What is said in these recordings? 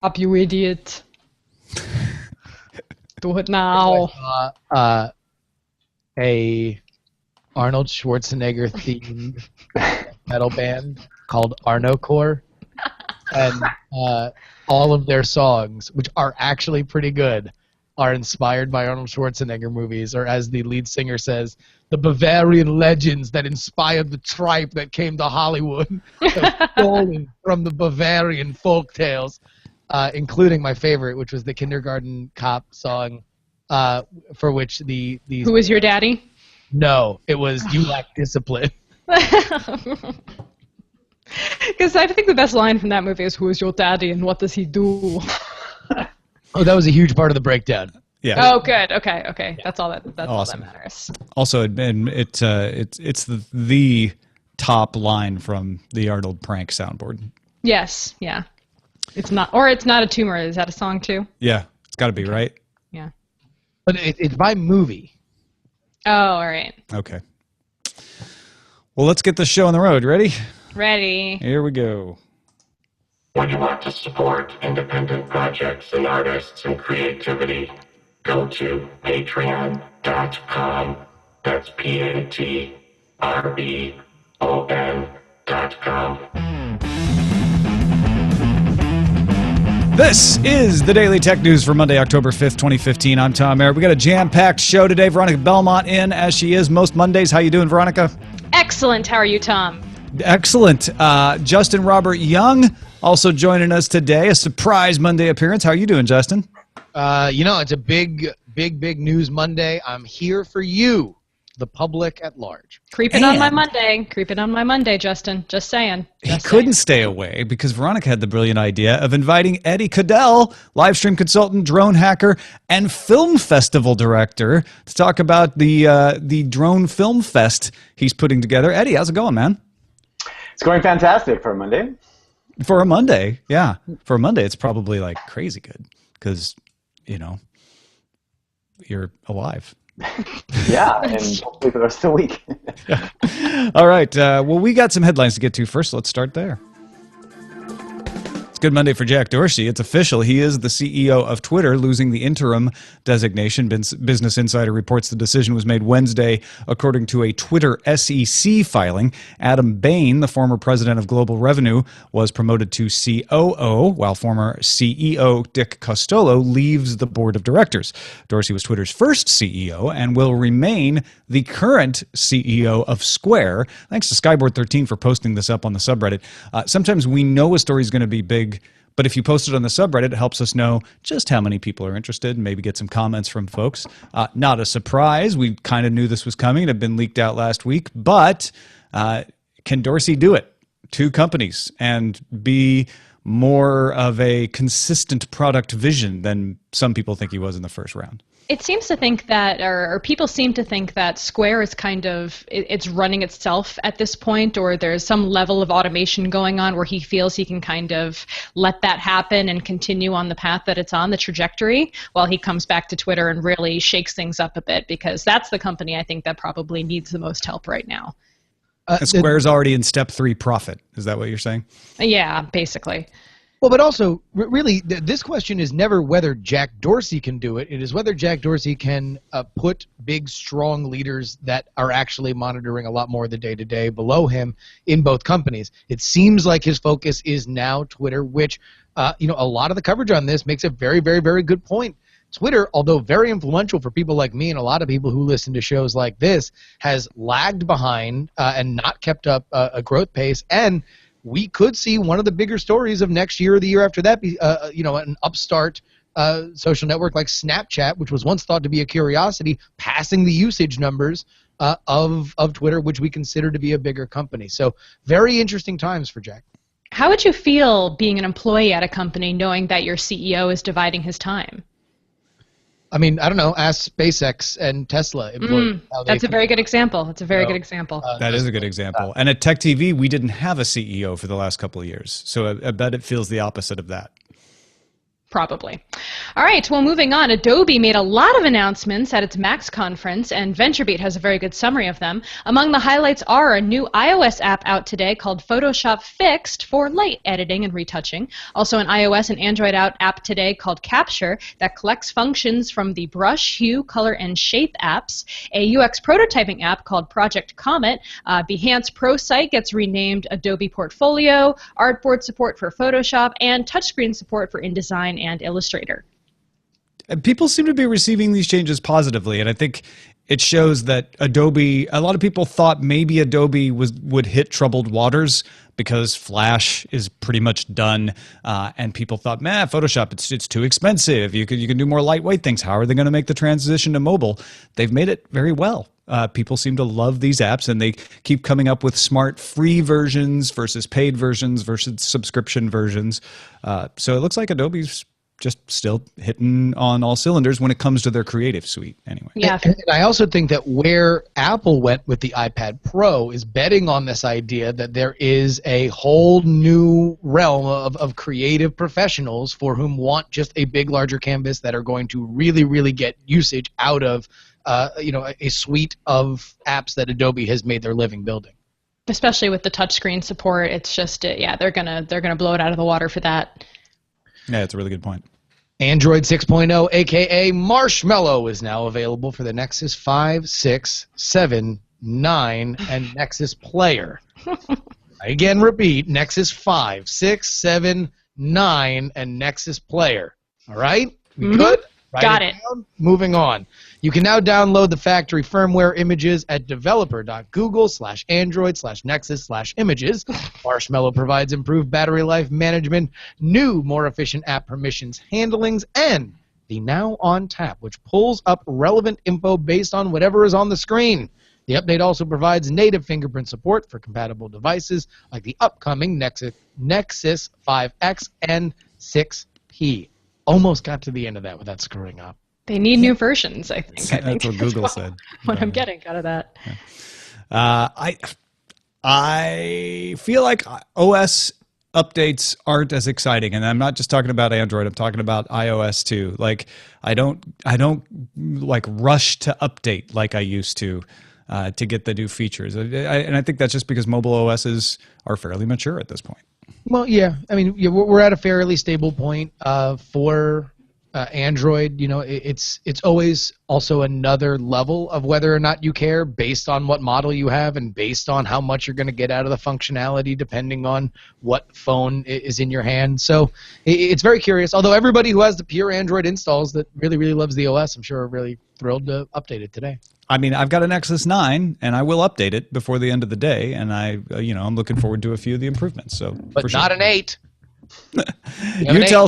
Up, you idiot. Do it now. A Arnold Schwarzenegger themed metal band called Arnocore, and all of their songs, which are actually pretty good, are inspired by Arnold Schwarzenegger movies, or as the lead singer says, the Bavarian legends that inspired the tripe that came to Hollywood, stolen from the Bavarian folk tales, including my favorite, which was the Kindergarten Cop song, for which the Who is your daddy? No, it was You Lack Discipline. Because I think the best line from that movie is, "Who is your daddy and what does he do?" Oh, that was a huge part of the breakdown. Yeah. Oh, good. Okay. That's all that Awesome. all that matters. Also, it's the top line from the Arnold prank soundboard. Yes. Yeah. It's not a tumor. Is that a song too? Yeah, it's got to be, right? Yeah. But it's by movie. Oh, all right. Okay. Well, let's get this show on the road. Ready? Ready. Here we go. When you want to support independent projects and artists and creativity, go to patreon.com. That's patreon.com. This is the Daily Tech News for Monday, October 5th, 2015. I'm Tom Merritt. We got a jam-packed show today. Veronica Belmont in, as she is most Mondays. How you doing, Veronica? Excellent. How are you, Tom? Excellent. Justin Robert Young also joining us today. A surprise Monday appearance. How are you doing, Justin? It's a big news Monday. I'm here for you, the public at large. Creeping on my Monday, Justin. Just saying. He couldn't stay away because Veronica had the brilliant idea of inviting Eddie Codel, live stream consultant, drone hacker, and film festival director, to talk about the drone film fest he's putting together. Eddie, how's it going, man? It's going fantastic for a Monday. For a Monday, yeah. For a Monday, it's probably like crazy good because, you're alive. Yeah, and hopefully for the rest of the week. All right. Well, we got some headlines to get to first. Let's start there. It's Good Monday for Jack Dorsey. It's official. He is the CEO of Twitter, losing the interim designation. Business Insider reports the decision was made Wednesday, according to a Twitter SEC filing. Adam Bain, the former president of Global Revenue, was promoted to COO, while former CEO Dick Costolo leaves the board of directors. Dorsey was Twitter's first CEO and will remain the current CEO of Square. Thanks to Skyboard13 for posting this up on the subreddit. Sometimes we know a story is going to be big, but if you post it on the subreddit, it helps us know just how many people are interested and maybe get some comments from folks. Not a surprise. We kind of knew this was coming. It had been leaked out last week. But can Dorsey do it? 2 companies and be more of a consistent product vision than some people think he was in the first round? It seems to think that, or people seem to think that Square is kind of, it's running itself at this point, or there's some level of automation going on where he feels he can kind of let that happen and continue on the path that it's on, the trajectory, while he comes back to Twitter and really shakes things up a bit, because that's the company I think that probably needs the most help right now. Square's already in step 3 profit. Is that what you're saying? Yeah, basically. Well, but also, really, this question is never whether Jack Dorsey can do it. It is whether Jack Dorsey can put big, strong leaders that are actually monitoring a lot more of the day-to-day below him in both companies. It seems like his focus is now Twitter, which, a lot of the coverage on this makes a very, very, very good point. Twitter, although very influential for people like me and a lot of people who listen to shows like this, has lagged behind and not kept up a growth pace, and we could see one of the bigger stories of next year or the year after that be, an upstart social network like Snapchat, which was once thought to be a curiosity, passing the usage numbers of Twitter, which we consider to be a bigger company. So very interesting times for Jack. How would you feel being an employee at a company knowing that your CEO is dividing his time? I mean, I don't know. Ask SpaceX and Tesla employees. That's a very good example. That's a very good example. That is a good example. And at Tech TV, we didn't have a CEO for the last couple of years. So I bet it feels the opposite of that. Probably. All right, well, moving on. Adobe made a lot of announcements at its Max conference, and VentureBeat has a very good summary of them. Among the highlights are a new iOS app out today called Photoshop Fixed for light editing and retouching. Also an iOS and Android app today called Capture that collects functions from the Brush, Hue, Color, and Shape apps. A UX prototyping app called Project Comet. Behance Pro Site gets renamed Adobe Portfolio. Artboard support for Photoshop, and touchscreen support for InDesign and Illustrator. People seem to be receiving these changes positively, and I think it shows that Adobe, a lot of people thought maybe Adobe would hit troubled waters because Flash is pretty much done, and people thought, man, Photoshop, it's too expensive. You can do more lightweight things. How are they going to make the transition to mobile? They've made it very well. People seem to love these apps, and they keep coming up with smart free versions versus paid versions versus subscription versions. So it looks like Adobe's just still hitting on all cylinders when it comes to their creative suite anyway. Yeah. And I also think that where Apple went with the iPad Pro is betting on this idea that there is a whole new realm of creative professionals for whom want just a big, larger canvas that are going to really, really get usage out of a suite of apps that Adobe has made their living building. Especially with the touchscreen support, it's just they're gonna blow it out of the water for that. Yeah, it's a really good point. Android 6.0, aka Marshmallow, is now available for the Nexus 5, 6, 7, 9, and Nexus Player. I again repeat, Nexus 5, 6, 7, 9, and Nexus Player. All right? We good? Write Got it. down. Moving on. You can now download the factory firmware images at developer.google/android/nexus/images. Marshmallow provides improved battery life management, new, more efficient app permissions handlings, and the Now on tap, which pulls up relevant info based on whatever is on the screen. The update also provides native fingerprint support for compatible devices like the upcoming Nexus 5X and 6P. Almost got to the end of that without screwing up. They need new versions, I think. That's what Google said. What I'm getting out of that. I feel like OS updates aren't as exciting, and I'm not just talking about Android. I'm talking about iOS too. Like I don't like rush to update like I used to get the new features, and I think that's just because mobile OSs are fairly mature at this point. Well, yeah. I mean, we're at a fairly stable point for Android. It's always also another level of whether or not you care based on what model you have and based on how much you're going to get out of the functionality depending on what phone is in your hand. So it's very curious. Although everybody who has the pure Android installs that really, really loves the OS, I'm sure are really thrilled to update it today. I mean, I've got a Nexus 9, and I will update it before the end of the day, and I'm looking forward to a few of the improvements. So, but not an 8. Eutelsat,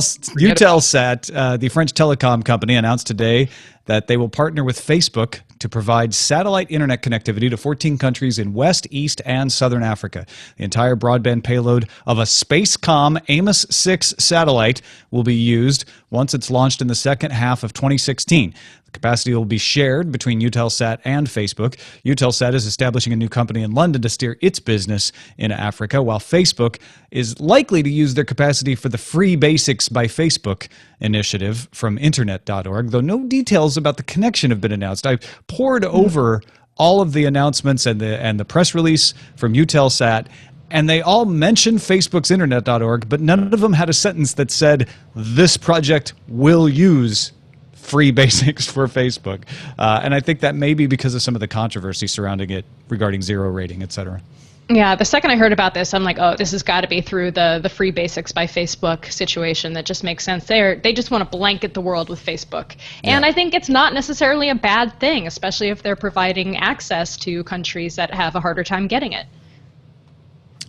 the French telecom company, announced today that they will partner with Facebook to provide satellite internet connectivity to 14 countries in West, East, and Southern Africa. The entire broadband payload of a Spacecom Amos 6 satellite will be used once it's launched in the second half of 2016. The capacity will be shared between Eutelsat and Facebook. Eutelsat is establishing a new company in London to steer its business in Africa, while Facebook is likely to use their capacity for the Free Basics by Facebook initiative from internet.org, though no details about the connection have been announced. I've pored over all of the announcements and the press release from Eutelsat, and they all mentioned Facebook's internet.org, but none of them had a sentence that said, this project will use Free Basics for Facebook. And I think that may be because of some of the controversy surrounding it regarding zero rating, et cetera. Yeah, the second I heard about this, I'm like, oh, this has got to be through the Free Basics by Facebook situation. That just makes sense. They just want to blanket the world with Facebook. And I think it's not necessarily a bad thing, especially if they're providing access to countries that have a harder time getting it.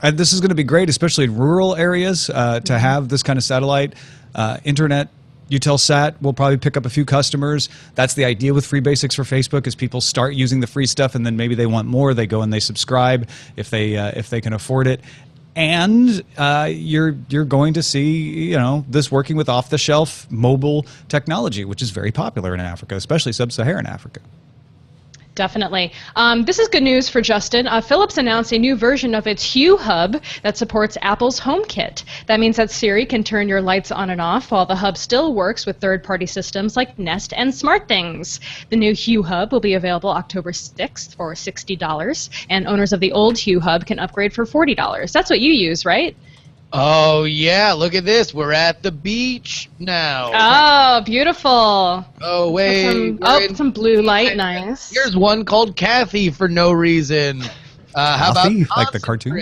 And this is going to be great, especially in rural areas, to have this kind of satellite internet. Eutelsat will probably pick up a few customers. That's the idea with Free Basics for Facebook, is people start using the free stuff and then maybe they want more. They go and they subscribe if they can afford it. And you're going to see this working with off-the-shelf mobile technology, which is very popular in Africa, especially sub-Saharan Africa. Definitely. This is good news for Justin. Philips announced a new version of its Hue Hub that supports Apple's HomeKit. That means that Siri can turn your lights on and off while the hub still works with third-party systems like Nest and SmartThings. The new Hue Hub will be available October 6th for $60, and owners of the old Hue Hub can upgrade for $40. That's what you use, right? Oh, yeah, look at this. We're at the beach now. Oh, beautiful. Oh, wait. Some blue light, nice. Here's one called Kathy for no reason. How about Kathy? Like the cartoon?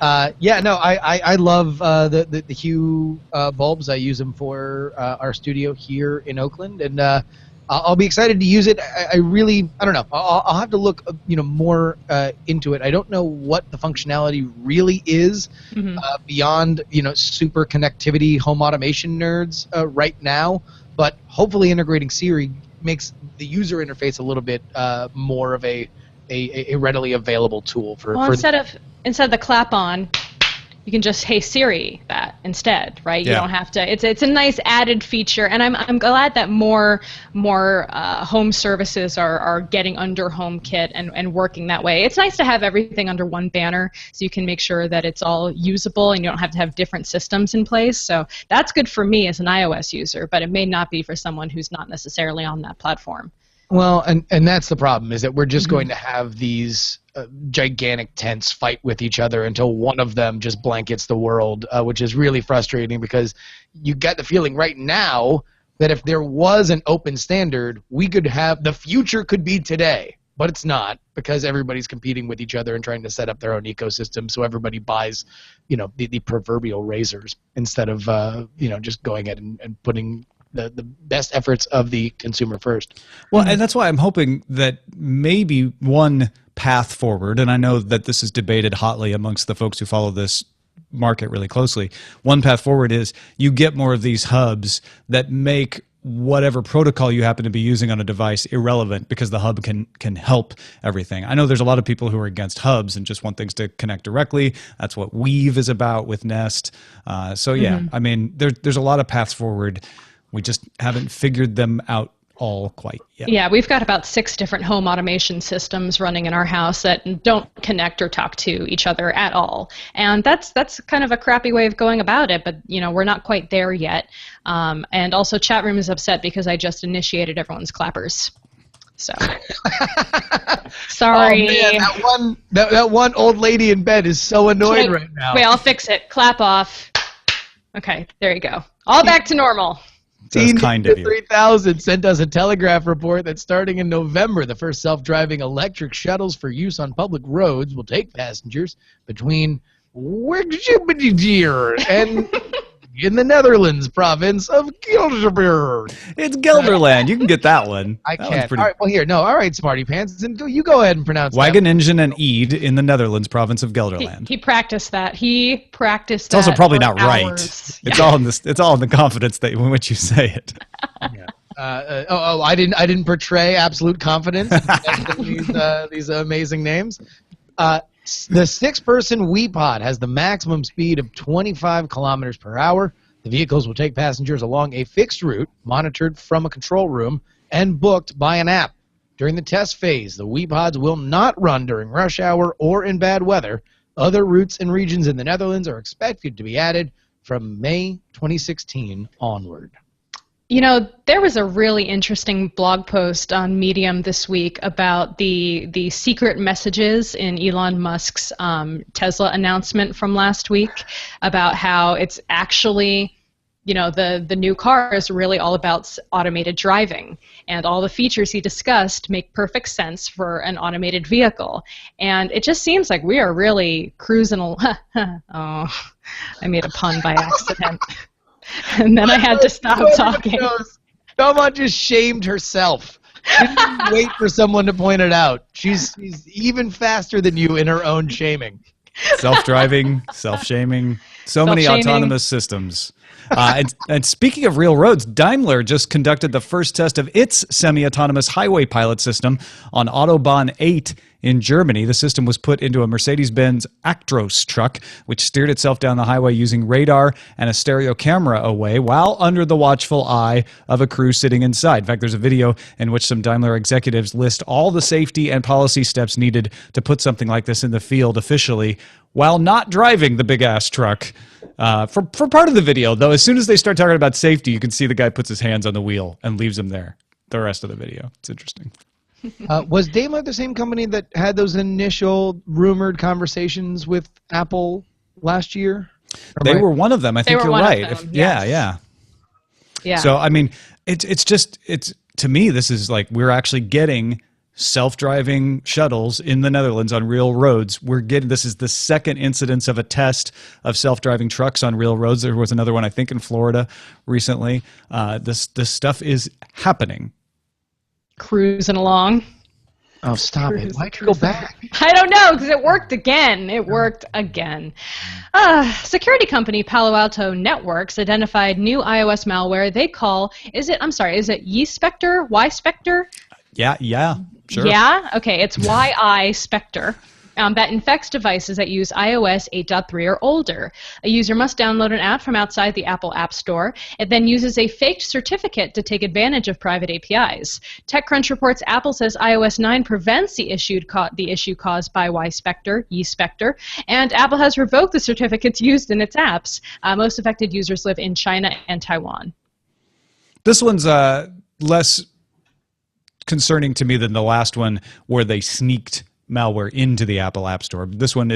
I love the Hue bulbs. I use them for our studio here in Oakland, and I'll be excited to use it. I don't know. I'll have to look, more into it. I don't know what the functionality really is beyond, super connectivity, home automation nerds right now. But hopefully, integrating Siri makes the user interface a little bit more of a readily available tool for. Well, instead of the clap on, you can just, hey Siri, that instead, right? You don't have to. It's a nice added feature, and I'm glad that more home services are getting under HomeKit and working that way. It's nice to have everything under one banner, so you can make sure that it's all usable and you don't have to have different systems in place. So that's good for me as an iOS user, but it may not be for someone who's not necessarily on that platform. Well, and that's the problem, is that we're just going to have these gigantic tents fight with each other until one of them just blankets the world, which is really frustrating, because you get the feeling right now that if there was an open standard, we could have, the future could be today, but it's not, because everybody's competing with each other and trying to set up their own ecosystem, so everybody buys, the proverbial razors instead of, just going ahead and putting the best efforts of the consumer first. Well, and that's why I'm hoping that maybe one path forward, and I know that this is debated hotly amongst the folks who follow this market really closely, one path forward is you get more of these hubs that make whatever protocol you happen to be using on a device irrelevant, because the hub can help everything. I know there's a lot of people who are against hubs and just want things to connect directly. That's what Weave is about with Nest. So yeah, I mean, there's a lot of paths forward. We just haven't figured them out all quite yet. Yeah, we've got about 6 different home automation systems running in our house that don't connect or talk to each other at all. And that's kind of a crappy way of going about it, but we're not quite there yet. And also chat room is upset because I just initiated everyone's clappers. So sorry. Oh, man, that one old lady in bed is so annoyed right now. Wait, I'll fix it. Clap off. Okay, there you go. All back to normal. That's kind of you. 3000 sent us a Telegraph report that starting in November, the first self-driving electric shuttles for use on public roads will take passengers between Weggebedeer and in the Netherlands province of Gelderland. It's Gelderland. You can get that one. I can't. Pretty... All right, well, here. No, all right, Smarty Pants. You go ahead and pronounce Wagon that. Engine and Eid in the Netherlands province of Gelderland. He practiced that. It's also probably not right. Hours. It's all in this. It's all in the confidence that in which you say it. Yeah. I didn't portray absolute confidence in these amazing names. The 6-person WePod has the maximum speed of 25 kilometers per hour. The vehicles will take passengers along a fixed route, monitored from a control room, and booked by an app. During the test phase, the WePods will not run during rush hour or in bad weather. Other routes and regions in the Netherlands are expected to be added from May 2016 onward. There was a really interesting blog post on Medium this week about the secret messages in Elon Musk's Tesla announcement from last week, about how it's actually, the new car is really all about automated driving, and all the features he discussed make perfect sense for an automated vehicle. And it just seems like we are really cruising. Oh, I made a pun by accident. And then I had to stop talking. Belmont just shamed herself. She didn't wait for someone to point it out. She's even faster than you in her own shaming. Self-driving, self-shaming, so many autonomous systems. And speaking of real roads, Daimler just conducted the first test of its semi-autonomous highway pilot system on Autobahn 8 in Germany. The system was put into a Mercedes-Benz Actros truck, which steered itself down the highway using radar and a stereo camera away while under the watchful eye of a crew sitting inside. In fact, there's a video in which some Daimler executives list all the safety and policy steps needed to put something like this in the field officially while not driving the big-ass truck. For part of the video, though, as soon as they start talking about safety, you can see the guy puts his hands on the wheel and leaves him there the rest of the video. It's interesting. Was Daimler the same company that had those initial rumored conversations with Apple last year? They were one of them. I think you're right. Yes. Yeah. So, I mean, it's to me, this is like we're actually getting self-driving shuttles in the Netherlands on real roads. This is the second incidence of a test of self-driving trucks on real roads. There was another one, I think, in Florida recently. This stuff is happening. Cruising along. Oh, stop it. Why'd you go back? I don't know, because it worked again. Security company Palo Alto Networks identified new iOS malware they call, is it Y-Spectre? Y-Spectre? Yeah, sure. Yeah? Okay, it's YI Spectre. That infects devices that use iOS 8.3 or older. A user must download an app from outside the Apple App Store. It then uses a faked certificate to take advantage of private APIs. TechCrunch reports Apple says iOS 9 prevents the issue caused by Y-Spectre, and Apple has revoked the certificates used in its apps. Most affected users live in China and Taiwan. This one's less concerning to me than the last one where they sneaked malware into the Apple App Store. This one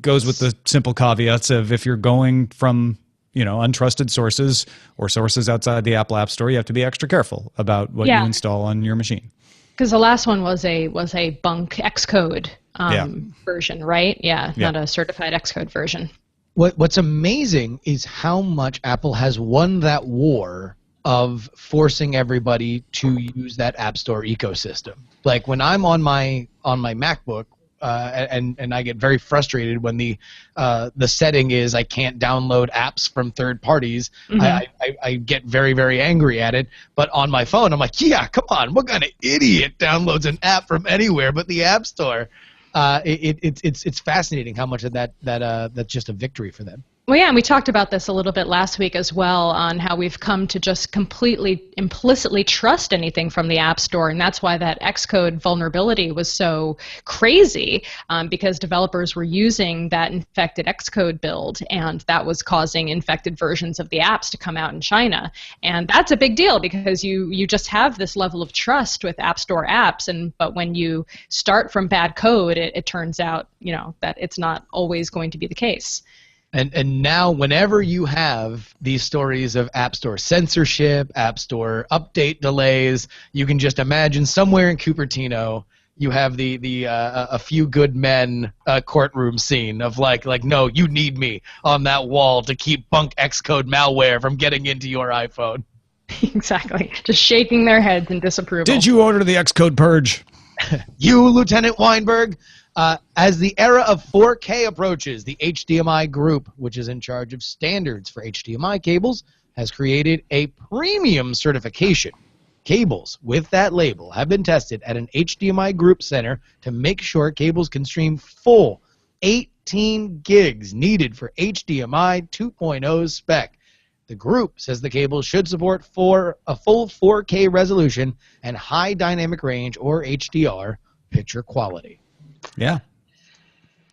goes with the simple caveats of if you're going from untrusted sources or sources outside the Apple App Store, you have to be extra careful about what you install on your machine. Because the last one was a bunk Xcode version, right? Yeah, not a certified Xcode version. What's amazing is how much Apple has won that war of forcing everybody to use that App Store ecosystem. Like when I'm on my MacBook, and I get very frustrated when the setting is I can't download apps from third parties. Mm-hmm. I get very, very angry at it. But on my phone, I'm like, yeah, come on, what kind of idiot downloads an app from anywhere but the App Store? It's fascinating how much of that's just a victory for them. Well, yeah, and we talked about this a little bit last week as well on how we've come to just completely implicitly trust anything from the App Store, and that's why that Xcode vulnerability was so crazy, because developers were using that infected Xcode build, and that was causing infected versions of the apps to come out in China. And that's a big deal because you just have this level of trust with App Store apps, but when you start from bad code, it turns out that it's not always going to be the case. And now whenever you have these stories of App Store censorship, App Store update delays, you can just imagine somewhere in Cupertino you have the a few good men courtroom scene of like no, you need me on that wall to keep bunk Xcode malware from getting into your iPhone. Exactly. Just shaking their heads in disapproval. Did you order the Xcode purge? You, Lieutenant Weinberg. As the era of 4K approaches, the HDMI group, which is in charge of standards for HDMI cables, has created a premium certification. Cables with that label have been tested at an HDMI group center to make sure cables can stream full 18 gigs needed for HDMI 2.0 spec. The group says the cables should support a full 4K resolution and high dynamic range, or HDR, picture quality. Yeah.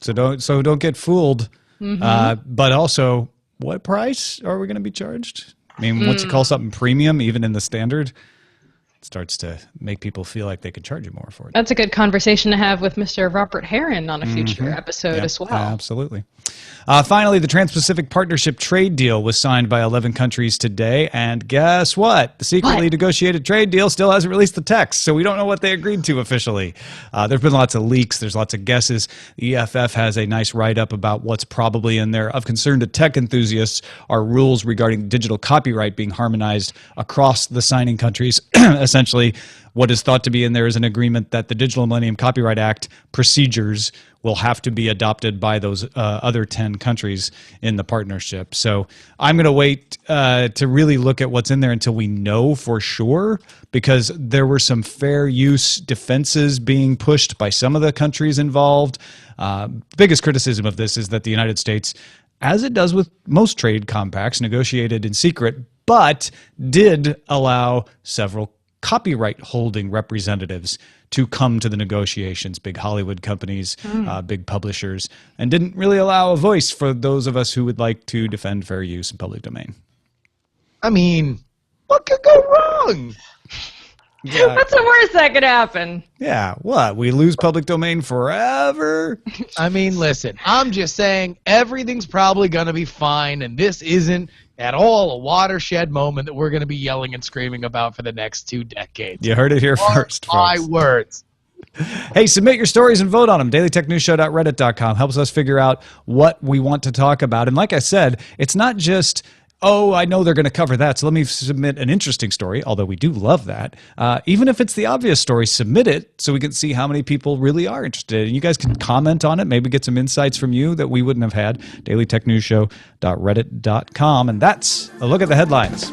So don't get fooled. Mm-hmm. But also, what price are we going to be charged? I mean, once you call something premium, even in the standard, it starts to make people feel like they could charge you more for it. That's a good conversation to have with Mr. Robert Heron on a future episode as well. Absolutely. Finally, the Trans-Pacific Partnership trade deal was signed by 11 countries today, and guess what? The secretly negotiated trade deal still hasn't released the text, so we don't know what they agreed to officially. There have been lots of leaks. There's lots of guesses. The EFF has a nice write-up about what's probably in there. Of concern to tech enthusiasts are rules regarding digital copyright being harmonized across the signing countries, essentially, what is thought to be in there is an agreement that the Digital Millennium Copyright Act procedures will have to be adopted by those other 10 countries in the partnership. So I'm going to wait to really look at what's in there until we know for sure, because there were some fair use defenses being pushed by some of the countries involved. Biggest criticism of this is that the United States, as it does with most trade compacts, negotiated in secret, but did allow several copyright holding representatives to come to the negotiations, big Hollywood companies, big publishers, and didn't really allow a voice for those of us who would like to defend fair use and public domain. I mean, what could go wrong? Yeah. What's the worst that could happen? Yeah, what? We lose public domain forever? I mean, listen, I'm just saying everything's probably going to be fine, and this isn't at all a watershed moment that we're going to be yelling and screaming about for the next 2 decades. You heard it here first, My folks. words. Hey, submit your stories and vote on them. dailytechnewsshow.reddit.com helps us figure out what we want to talk about. And like I said, it's not just, oh, I know they're going to cover that, so let me submit an interesting story, although we do love that. Even if it's the obvious story, submit it so we can see how many people really are interested. And you guys can comment on it, maybe get some insights from you that we wouldn't have had. dailytechnewsshow.reddit.com. And that's a look at the headlines.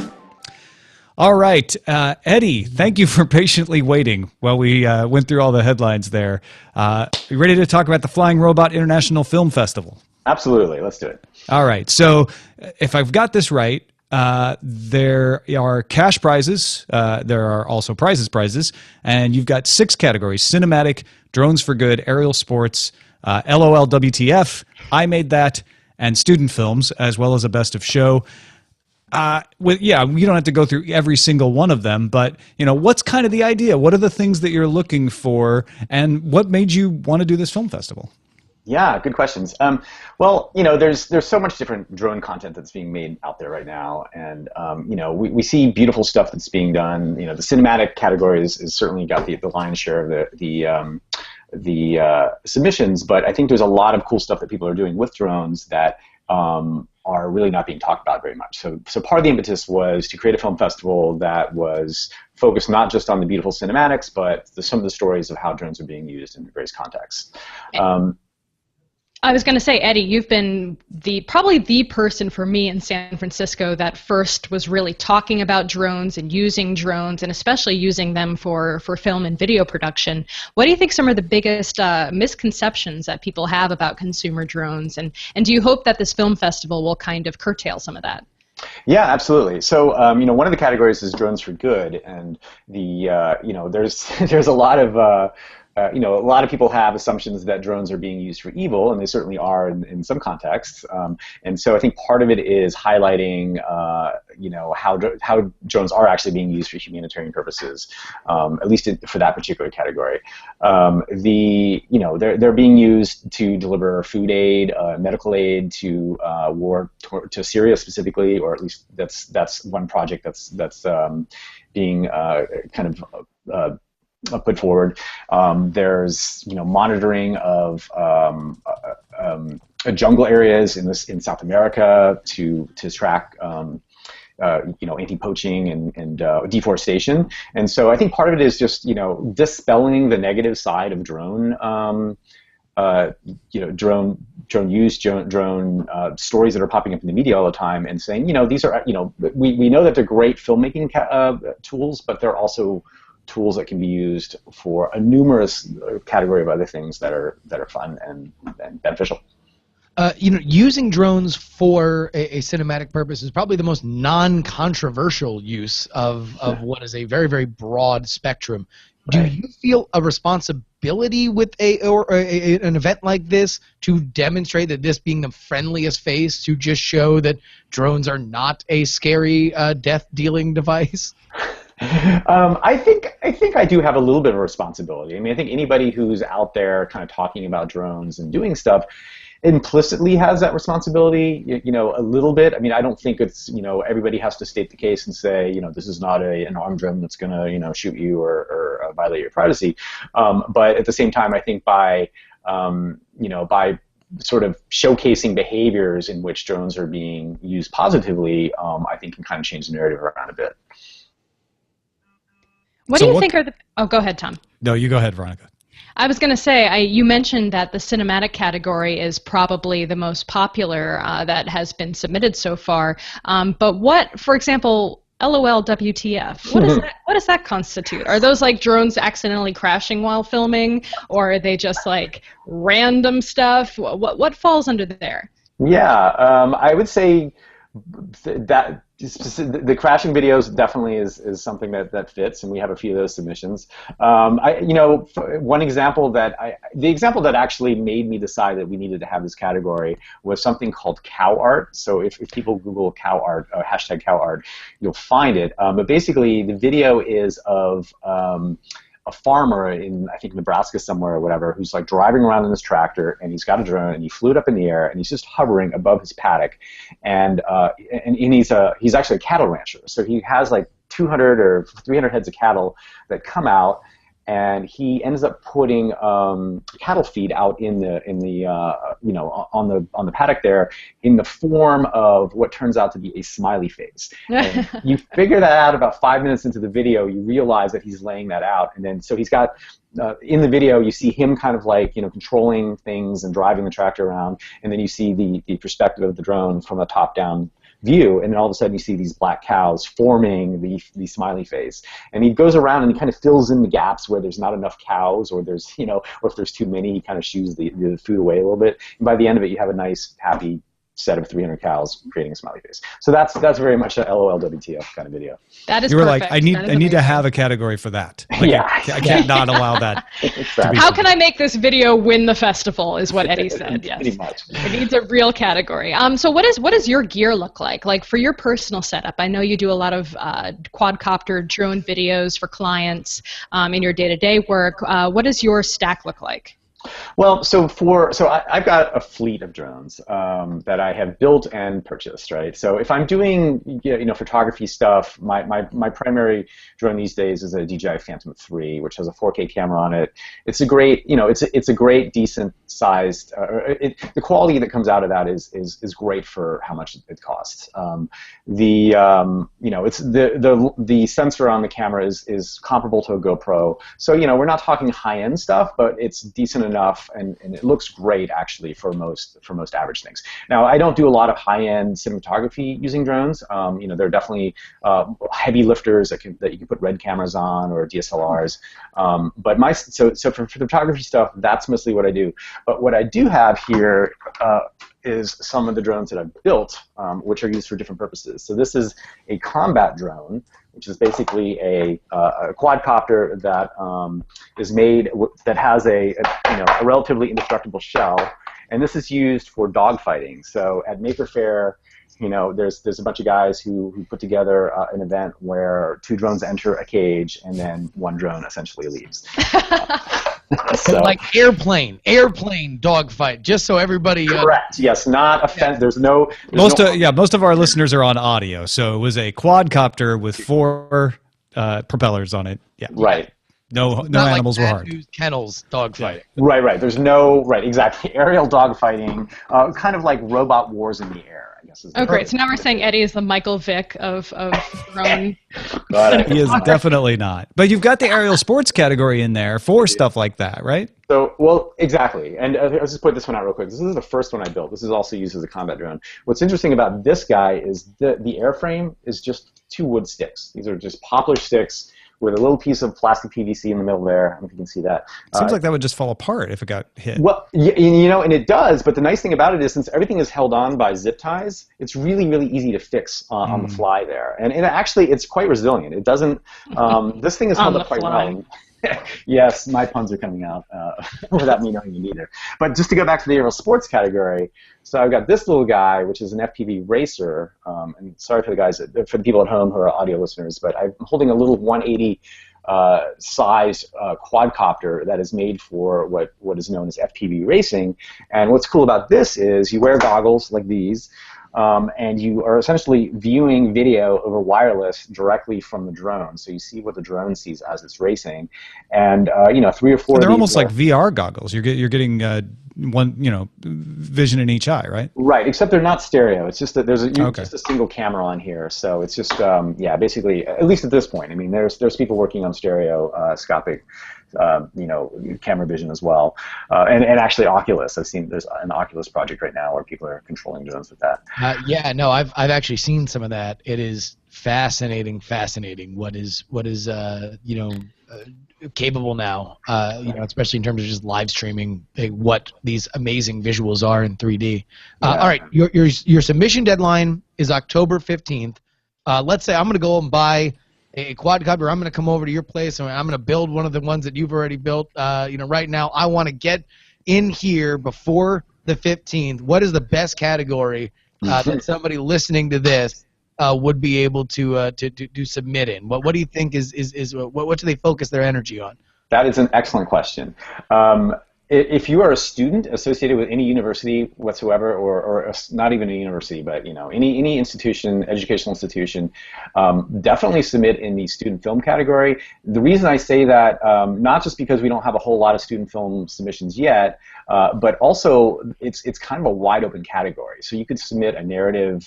All right, Eddie, thank you for patiently waiting while we went through all the headlines there. You ready to talk about the Flying Robot International Film Festival? Absolutely. Let's do it. All right. So if I've got this right, there are cash prizes. There are also prizes. And you've got 6 categories: cinematic, drones for good, aerial sports, LOL WTF, I Made That, and student films, as well as a best of show. You don't have to go through every single one of them, but what's kind of the idea? What are the things that you're looking for, and what made you want to do this film festival? Yeah, good questions. Well, there's so much different drone content that's being made out there right now, and we see beautiful stuff that's being done. The cinematic category is certainly got the lion's share of the submissions, but I think there's a lot of cool stuff that people are doing with drones that are really not being talked about very much. So part of the impetus was to create a film festival that was focused not just on the beautiful cinematics, but some of the stories of how drones are being used in various contexts. I was going to say, Eddie, you've been probably the person for me in San Francisco that first was really talking about drones and using drones, and especially using them for film and video production. What do you think some of the biggest misconceptions that people have about consumer drones, and do you hope that this film festival will kind of curtail some of that? Yeah, absolutely. So, one of the categories is drones for good, and there's a lot of a lot of people have assumptions that drones are being used for evil, and they certainly are in some contexts. And so I think part of it is highlighting, how drones are actually being used for humanitarian purposes, at least for that particular category. They're being used to deliver food aid, medical aid to to Syria specifically, or at least that's one project that's being kind of put forward. There's monitoring of jungle areas in South America to track anti-poaching and deforestation. And so I think part of it is just dispelling the negative side of drone use, drone stories that are popping up in the media all the time, and saying these are we know that they're great filmmaking tools, but they're also tools that can be used for a numerous category of other things that are fun and beneficial. Using drones for a cinematic purpose is probably the most non-controversial use of what is a very, very broad spectrum. Do you feel a responsibility with an event like this to demonstrate that this being the friendliest face, to just show that drones are not a scary death-dealing device? I think I do have a little bit of a responsibility. I mean, I think anybody who's out there kind of talking about drones and doing stuff implicitly has that responsibility, a little bit. I mean, I don't think it's, everybody has to state the case and say, this is not an armed drone that's going to, shoot you or violate your privacy. But at the same time, I think by sort of showcasing behaviors in which drones are being used positively, I think can kind of change the narrative around a bit. What do you think are the... Oh, go ahead, Tom. No, you go ahead, Veronica. I was going to say, you mentioned that the cinematic category is probably the most popular that has been submitted so far. But what, for example, LOL WTF, what does that constitute? Are those like drones accidentally crashing while filming, or are they just like random stuff? What falls under there? Yeah, I would say that the crashing videos definitely is something that fits, and we have a few of those submissions. One example the example that actually made me decide that we needed to have this category was something called cow art. So if people Google cow art, hashtag cow art, you'll find it. But basically, the video is of a farmer in, I think, Nebraska somewhere or whatever, who's like driving around in his tractor, and he's got a drone, and he flew it up in the air, and he's just hovering above his paddock, and he's actually a cattle rancher, so he has like 200 or 300 heads of cattle that come out, and he ends up putting cattle feed out on the paddock there in the form of what turns out to be a smiley face. And you figure that out about 5 minutes into the video. You realize that he's laying that out, and then so he's got in the video you see him kind of like controlling things and driving the tractor around, and then you see the perspective of the drone from a top-down view, and then all of a sudden you see these black cows forming the smiley face, and he goes around and he kind of fills in the gaps where there's not enough cows, or there's or if there's too many, he kind of shoos the food away a little bit, and by the end of it you have a nice happy set of 300 cows creating a smiley face. So that's very much a LOL WTF kind of video. That is You were perfect. like, I need to have a category for that. Like, yeah. I can't not allow that. Exactly. How can I make this video win the festival is what Eddie said. Yes. Pretty much. It needs a real category. So what does your gear look like? Like for your personal setup, I know you do a lot of quadcopter drone videos for clients in your day-to-day work. What does your stack look like? Well, I've got a fleet of drones that I have built and purchased, right? So if I'm doing photography stuff, my primary drone these days is a DJI Phantom 3, which has a 4K camera on it. It's a great, it's a great, decent sized. The quality that comes out of that is great for how much it costs. The sensor on the camera is comparable to a GoPro. So we're not talking high end stuff, but it's decent enough, and it looks great actually for most average things. Now, I don't do a lot of high-end cinematography using drones. There are definitely heavy lifters that you can put RED cameras on, or DSLRs. But so for photography stuff, that's mostly what I do. But what I do have here is some of the drones that I've built, which are used for different purposes. So this is a combat drone, which is basically a quadcopter that is made that has a relatively indestructible shell, and this is used for dogfighting. So at Maker Faire, there's a bunch of guys who put together an event where 2 drones enter a cage and then 1 drone essentially leaves. So, like airplane dogfight, just so everybody. Correct. Yes, not offense. Yeah. There's no. Most of our listeners are on audio, so it was a quadcopter with 4 propellers on it. Yeah. Right. No animals were harmed. Kennels dogfighting. Right. There's no exactly aerial dogfighting, kind of like robot wars in the air, I guess. Oh, great. So now we're saying Eddie is the Michael Vick of drone. He is definitely not. But you've got the aerial sports category in there for stuff like that, right? So, well, exactly. And let's just put this one out real quick. This is the first one I built. This is also used as a combat drone. What's interesting about this guy is the airframe is just 2 wood sticks. These are just poplar sticks with a little piece of plastic PVC in the middle there. I don't know if you can see that. Seems like that would just fall apart if it got hit. Well, and it does, but the nice thing about it is since everything is held on by zip ties, it's really, really easy to fix on the fly there. And actually, it's quite resilient. It doesn't, this thing is held up quite well. Yes, my puns are coming out without me knowing it either. But just to go back to the aerial sports category, so I've got this little guy, which is an FPV racer. And sorry for the people at home who are audio listeners, but I'm holding a little 180 size quadcopter that is made for what is known as FPV racing. And what's cool about this is you wear goggles like these. and you are essentially viewing video over wireless directly from the drone. So you see what the drone sees as it's racing, and 3 or 4. So they're of these almost like VR goggles. You're getting one, vision in each eye, right? Right, except they're not stereo. It's just that there's Okay. just a single camera on here, so it's just basically, at least at this point. I mean, there's people working on stereoscopic, camera vision as well, and actually Oculus. I've seen there's an Oculus project right now where people are controlling drones with that. I've actually seen some of that. It is fascinating. What is capable now, especially in terms of just live streaming what these amazing visuals are in 3D. All right, your submission deadline is October 15th. Let's say I'm going to go and buy a quadcopter. I'm going to come over to your place and I'm going to build one of the ones that you've already built. Right now, I want to get in here before the 15th. What is the best category that somebody listening to this would be able to submit in? What do you think what do they focus their energy on? That is an excellent question. If you are a student associated with any university whatsoever, or not even a university, but any institution, educational institution, definitely submit in the student film category. The reason I say that, not just because we don't have a whole lot of student film submissions yet, but also it's kind of a wide open category. So you could submit a narrative,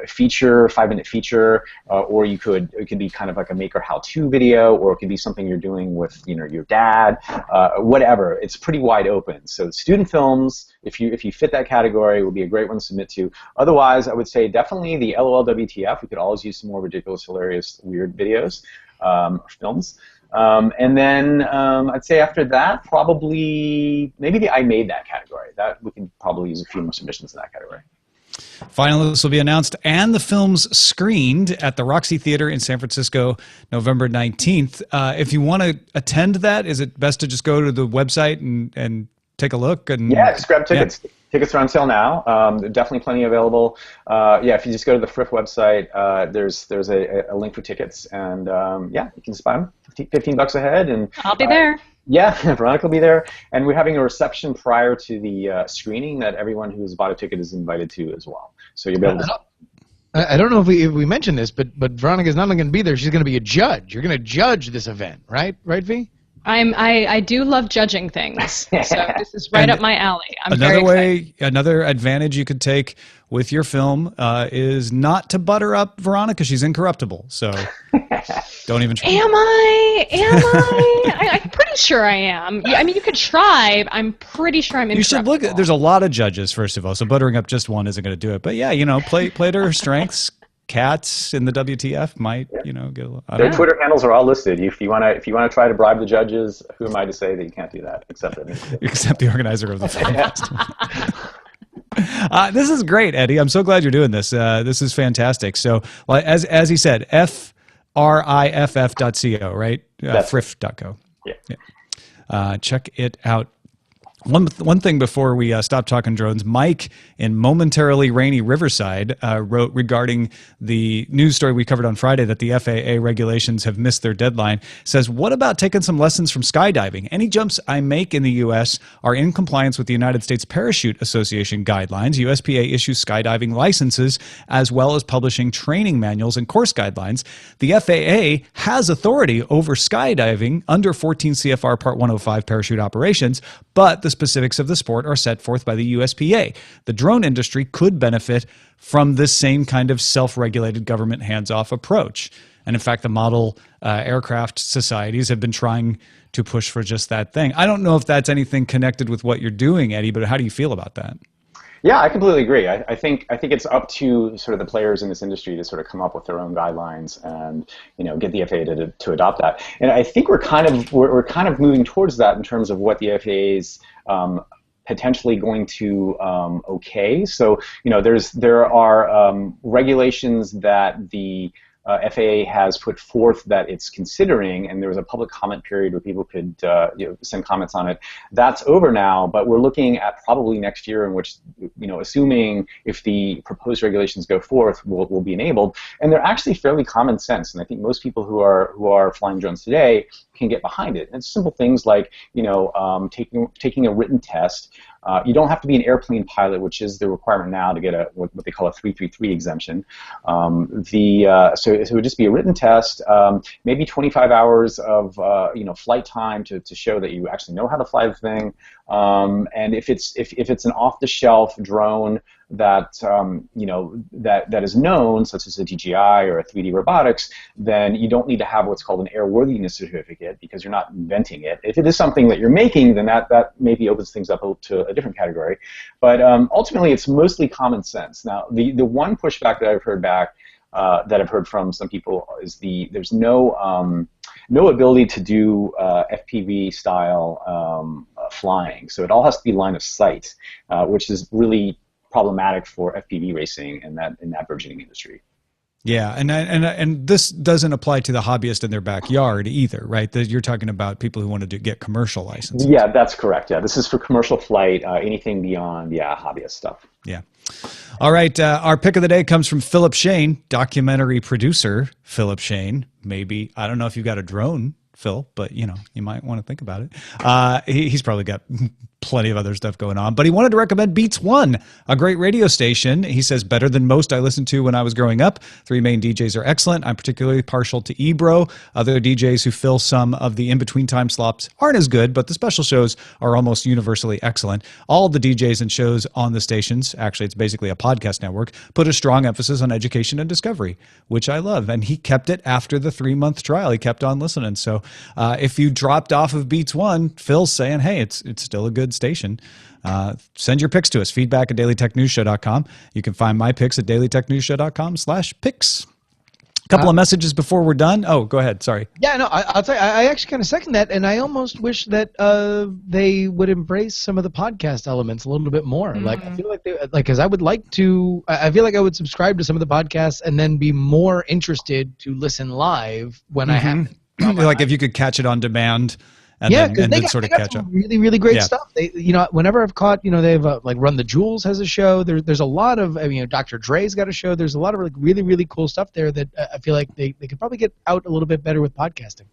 feature, 5-minute feature, or it could be kind of like a maker how-to video, or it could be something you're doing with your dad, whatever. It's pretty wide open. So student films, if you fit that category, would be a great one to submit to. Otherwise, I would say definitely the LOL-WTF. We could always use some more ridiculous, hilarious, weird videos, films. And then I'd say after that, probably maybe the I made that category. That we can probably use a few more submissions in that category. Finalists will be announced and the films screened at the Roxy Theater in San Francisco, November 19th. If you want to attend that, is it best to just go to the website and take a look? Yeah, just grab tickets. Yeah. Tickets are on sale now. There are definitely plenty available. If you just go to the FRIF website, there's a link for tickets, and you can just buy them, $15 a head. And I'll be there. Yeah, Veronica will be there, and we're having a reception prior to the screening that everyone who's bought a ticket is invited to as well. So you'll be able to. I don't know if we mentioned this, but Veronica's not only going to be there; she's going to be a judge. You're going to judge this event, right? Right, V? I do love judging things, so this is right up my alley. I'm very excited. Another advantage you could take with your film is not to butter up Veronica. She's incorruptible, so don't even try. Am I? I'm pretty sure I am. I mean, you could try. I'm pretty sure I'm incorruptible. You should look at. There's a lot of judges, first of all, so buttering up just one isn't going to do it. But yeah, play to her strengths. Cats in the WTF might, get a little. Their Twitter handles are all listed. If you want to try to bribe the judges, who am I to say that you can't do that? Except the organizer of the film festival. This is great, Eddie. I'm so glad you're doing this. This is fantastic. So, as he said, friff.co, right? Friff.co. Yeah. Check it out. One thing before we stop talking drones, Mike in momentarily rainy Riverside wrote regarding the news story we covered on Friday that the FAA regulations have missed their deadline. Says, what about taking some lessons from skydiving? Any jumps I make in the U.S. are in compliance with the United States Parachute Association guidelines. USPA issues skydiving licenses as well as publishing training manuals and course guidelines. The FAA has authority over skydiving under 14 CFR Part 105 parachute operations, but the specifics of the sport are set forth by the USPA. The drone industry could benefit from this same kind of self-regulated government hands-off approach. And in fact, the model aircraft societies have been trying to push for just that thing. I don't know if that's anything connected with what you're doing, Eddie, but how do you feel about that? Yeah, I completely agree. I think it's up to sort of the players in this industry to sort of come up with their own guidelines and get the FAA to adopt that. And I think we're kind of moving towards that in terms of what the FAA's potentially going to okay. So there are regulations that the FAA has put forth that it's considering, and there was a public comment period where people could send comments on it. That's over now, but we're looking at probably next year in which, assuming if the proposed regulations go forth, will be enabled. And they're actually fairly common sense, and I think most people who are flying drones today can get behind it. And it's simple things like taking a written test, You don't have to be an airplane pilot, which is the requirement now to get what they call a 333 exemption. So it would just be a written test, maybe 25 hours of flight time to show that you actually know how to fly the thing. And if it's an off-the-shelf drone that that is known, such as a DJI or a 3D Robotics, then you don't need to have what's called an airworthiness certificate because you're not inventing it. If it is something that you're making, then that maybe opens things up to a different category. But ultimately, it's mostly common sense. Now, the one pushback that I've heard from some people is there's no ability to do FPV style flying. So it all has to be line of sight, which is really problematic for FPV racing in that burgeoning industry. Yeah, and this doesn't apply to the hobbyist in their backyard either, right? You're talking about people who want to get commercial licenses. Yeah, that's correct. Yeah, this is for commercial flight. Anything beyond, hobbyist stuff. Yeah. All right. Our pick of the day comes from Philip Shane, documentary producer Philip Shane. Maybe, I don't know if you've got a drone, Phil, but you might want to think about it. He's probably got plenty of other stuff going on, but he wanted to recommend Beats One, a great radio station. He says, better than most I listened to when I was growing up. Three main DJs are excellent. I'm particularly partial to Ebro. Other DJs who fill some of the in-between time slots aren't as good, but the special shows are almost universally excellent. All the DJs and shows on the stations, actually it's basically a podcast network, put a strong emphasis on education and discovery, which I love. And he kept it after the 3-month trial. He kept on listening. So if you dropped off of Beats One, Phil's saying, hey, it's still a good station. Send your picks to us, feedback@dailytechnewsshow.com. You can find my picks at dailytechnewsshow.com/picks. A couple of messages before we're done. Oh, go ahead. Sorry. Yeah, no, I'll tell you, I actually kind of second that, and I almost wish that they would embrace some of the podcast elements a little bit more. Mm-hmm. Like, I feel like because I would like to. I feel like I would subscribe to some of the podcasts and then be more interested to listen live when I have it. Like if you could catch it on demand. And then sort of catch up. Really, really great stuff. They, whenever I've caught, they've like Run the Jewels has a show. There's a lot of, Dr. Dre's got a show. There's a lot of really, really cool stuff there that I feel like they could probably get out a little bit better with podcasting.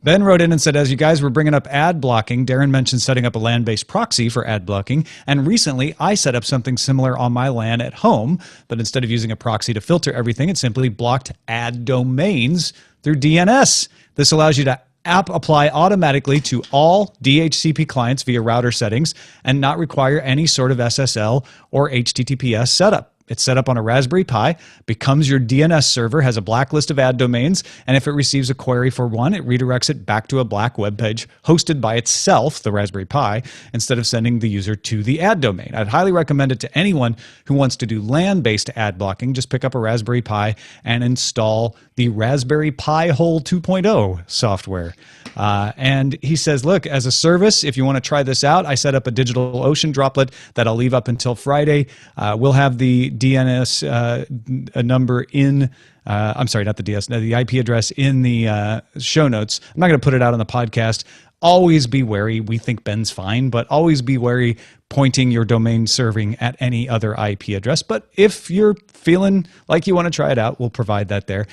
Ben wrote in and said, as you guys were bringing up ad blocking, Darren mentioned setting up a LAN-based proxy for ad blocking. And recently, I set up something similar on my LAN at home. But instead of using a proxy to filter everything, it simply blocked ad domains through DNS. This allows you to apply automatically to all DHCP clients via router settings and not require any sort of SSL or HTTPS setup. It's set up on a Raspberry Pi, becomes your DNS server, has a blacklist of ad domains, and if it receives a query for one, it redirects it back to a black web page hosted by itself, the Raspberry Pi, instead of sending the user to the ad domain. I'd highly recommend it to anyone who wants to do LAN-based ad blocking. Just pick up a Raspberry Pi and install the Raspberry Pi Hole 2.0 software. And he says, look, as a service, if you want to try this out, I set up a DigitalOcean droplet that I'll leave up until Friday. We'll have the DNS number in, I'm sorry, not the DS, the IP address in the show notes. I'm not going to put it out on the podcast. Always be wary. We think Ben's fine, but always be wary pointing your domain serving at any other IP address. But if you're feeling like you want to try it out, we'll provide that there.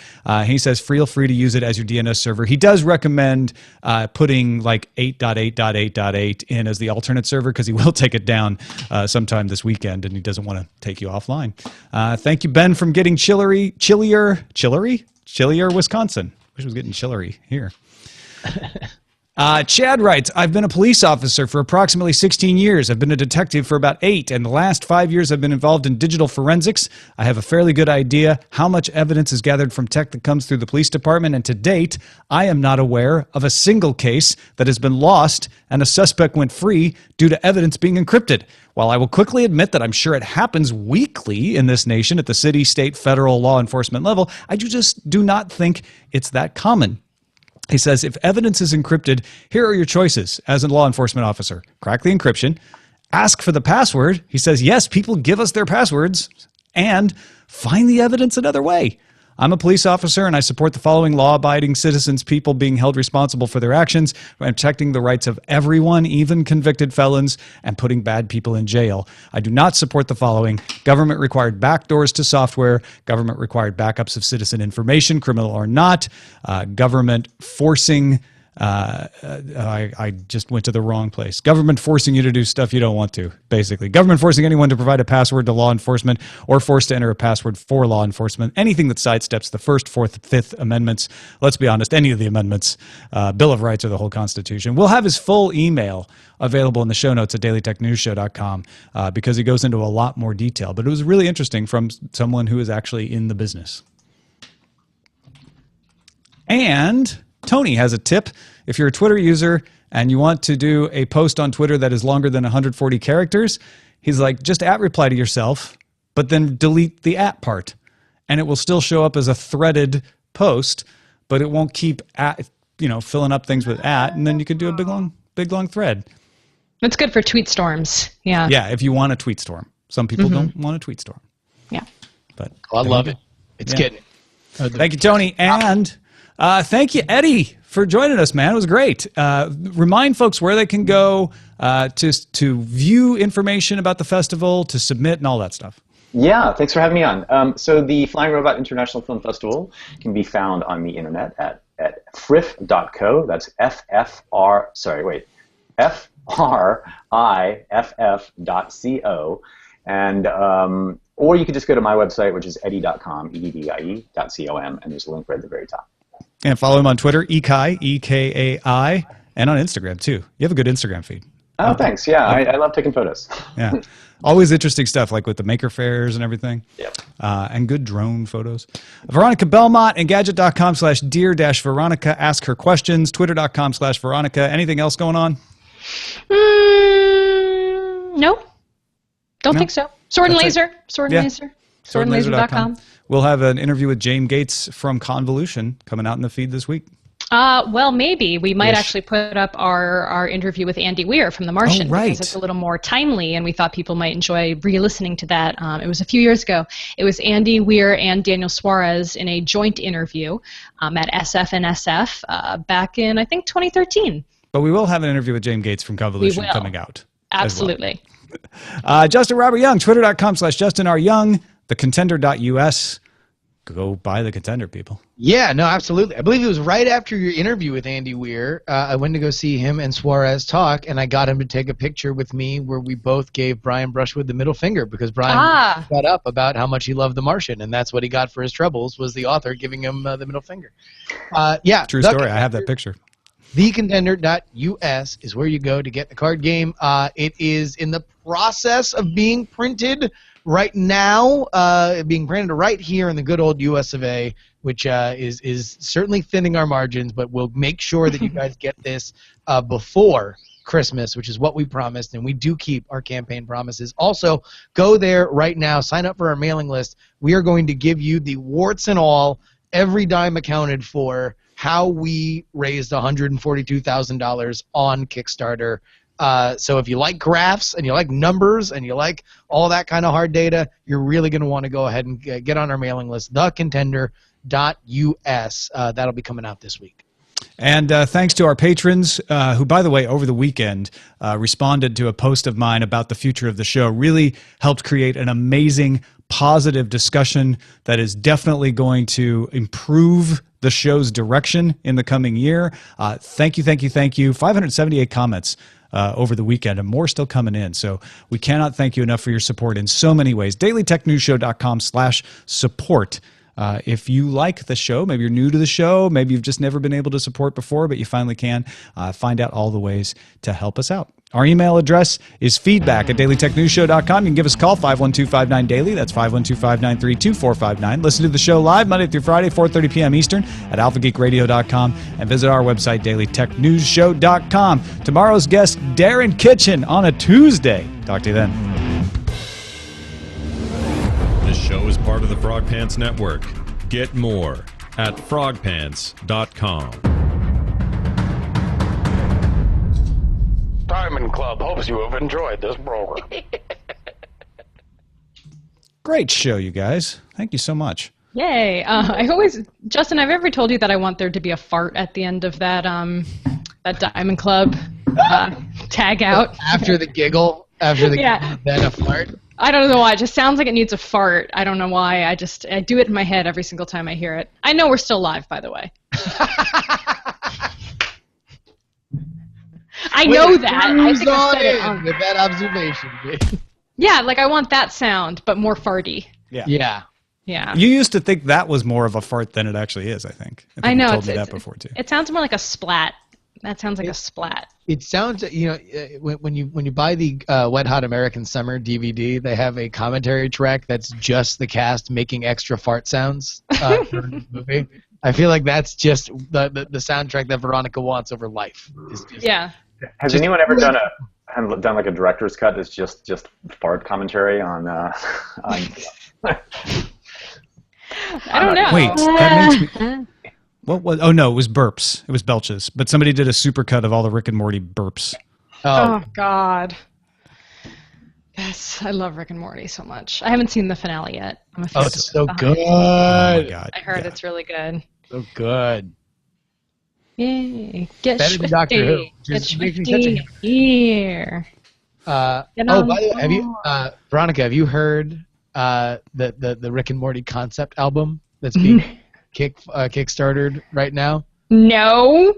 He says feel free to use it as your DNS server. He does recommend putting like 8.8.8.8 in as the alternate server because he will take it down sometime this weekend and he doesn't want to take you offline. Thank you, Ben, from getting chillier, Wisconsin. Wish it was getting chillery here. Chad writes, I've been a police officer for approximately 16 years. I've been a detective for about 8, and the last 5 years I've been involved in digital forensics. I have a fairly good idea how much evidence is gathered from tech that comes through the police department, and to date, I am not aware of a single case that has been lost and a suspect went free due to evidence being encrypted. While I will quickly admit that I'm sure it happens weekly in this nation at the city, state, federal law enforcement level, I just do not think it's that common. He says, if evidence is encrypted, here are your choices as a law enforcement officer. Crack the encryption, ask for the password. He says, yes, people give us their passwords, and find the evidence another way. I'm a police officer, and I support the following law-abiding citizens, people being held responsible for their actions, protecting the rights of everyone, even convicted felons, and putting bad people in jail. I do not support the following: government-required backdoors to software, government-required backups of citizen information, criminal or not, government forcing I just went to the wrong place. Government forcing you to do stuff you don't want to, basically. Government forcing anyone to provide a password to law enforcement or forced to enter a password for law enforcement. Anything that sidesteps the First, Fourth, Fifth Amendments. Let's be honest, any of the amendments, Bill of Rights or the whole Constitution. We'll have his full email available in the show notes at dailytechnewsshow.com because he goes into a lot more detail. But it was really interesting from someone who is actually in the business. And Tony has a tip. If you're a Twitter user and you want to do a post on Twitter that is longer than 140 characters, he's like, just @ reply to yourself, but then delete the @ part. And it will still show up as a threaded post, but it won't keep filling up things with @, and then you can do a big long thread. That's good for tweet storms. Yeah. Yeah, if you want a tweet storm. Some people don't want a tweet storm. Yeah. But I love it. It's getting it. Thank you, Tony. And thank you, Eddie, for joining us, man. It was great. Remind folks where they can go to view information about the festival, to submit, and all that stuff. Yeah, thanks for having me on. So the Flying Robot International Film Festival can be found on the internet at friff.co. That's FRIFF.co. And or you could just go to my website, which is eddie.com, eddie.com, and there's a link right at the very top. And follow him on Twitter, Ekai, EKAI, and on Instagram, too. You have a good Instagram feed. Oh, thanks. Yeah, I love taking photos. Yeah. Always interesting stuff, like with the maker fairs and everything. Yep. And good drone photos. Veronica Belmont, Engadget.com/dear-Veronica. Ask her questions. Twitter.com/Veronica. Anything else going on? No. Don't think so. Sword and Laser. Swordandlaser.com. We'll have an interview with James Gates from Convolution coming out in the feed this week. Well, maybe. We might actually put up our interview with Andy Weir from The Martian. Oh, right. Because it's a little more timely, and we thought people might enjoy re-listening to that. It was a few years ago. It was Andy Weir and Daniel Suarez in a joint interview at SF and SF back in, I think, 2013. But we will have an interview with James Gates from Convolution coming out. Absolutely. Justin Robert Young, Twitter.com/Justin R. Young, thecontender.us. Go buy The Contender, people. Yeah, no, absolutely. I believe it was right after your interview with Andy Weir. I went to go see him and Suarez talk, and I got him to take a picture with me where we both gave Brian Brushwood the middle finger because Brian got up about how much he loved The Martian, and that's what he got for his troubles was the author giving him the middle finger. Yeah, true story. I have that picture. Thecontender.us is where you go to get the card game. It is in the process of being printed right now, being printed right here in the good old US of A, which is certainly thinning our margins, but we'll make sure that you guys get this before Christmas, which is what we promised, and we do keep our campaign promises. Also, go there right now, sign up for our mailing list. We are going to give you the warts and all, every dime accounted for, how we raised $142,000 on Kickstarter. So if you like graphs and you like numbers and you like all that kind of hard data, you're really going to want to go ahead and get on our mailing list, thecontender.us. That'll be coming out this week. And thanks to our patrons who, by the way, over the weekend responded to a post of mine about the future of the show, really helped create an amazing, positive discussion that is definitely going to improve the show's direction in the coming year. Thank you. 578 comments over the weekend, and more still coming in. So we cannot thank you enough for your support in so many ways. dailytechnewsshow.com/support. If you like the show, maybe you're new to the show, maybe you've just never been able to support before, but you finally can, find out all the ways to help us out. Our email address is feedback@dailytechnewsshow.com. You can give us a call, 512-59-DAILY. That's 512-593-2459. Listen to the show live Monday through Friday, 4:30 p.m. Eastern at alphageekradio.com, and visit our website, dailytechnewsshow.com. Tomorrow's guest, Darren Kitchen, on a Tuesday. Talk to you then. This show is part of the Frog Pants Network. Get more at frogpants.com. Diamond Club hopes you have enjoyed this program. Great show, you guys. Thank you so much. Yay. Justin, I've ever told you that I want there to be a fart at the end of that Diamond Club tag out. After the giggle, giggle, then a fart. I don't know why. It just sounds like it needs a fart. I don't know why. I do it in my head every single time I hear it. I know we're still live, by the way. I know that. I think I said it with that observation. Yeah, like I want that sound, but more farty. Yeah. Yeah. You used to think that was more of a fart than it actually is, I think. I know. You told me that before, too. It sounds more like a splat. That sounds like a splat. It sounds, when you buy the Wet Hot American Summer DVD, they have a commentary track that's just the cast making extra fart sounds during the movie. I feel like that's just the soundtrack that Veronica wants over life. Yeah. Has anyone ever done like a director's cut that's just fart commentary on? I don't know. Wait, that makes me... What was? Oh no, it was burps. It was belches. But somebody did a supercut of all the Rick and Morty burps. Oh God. Yes, I love Rick and Morty so much. I haven't seen the finale yet. I'm a fan. Oh, it's so good. Oh my God. I heard it's really good. So good. Yay! Get Better than Doctor Who. Get Just makes me such a- here. by the way, have you, Veronica? Have you heard the Rick and Morty concept album that's being kickstarted right now? No.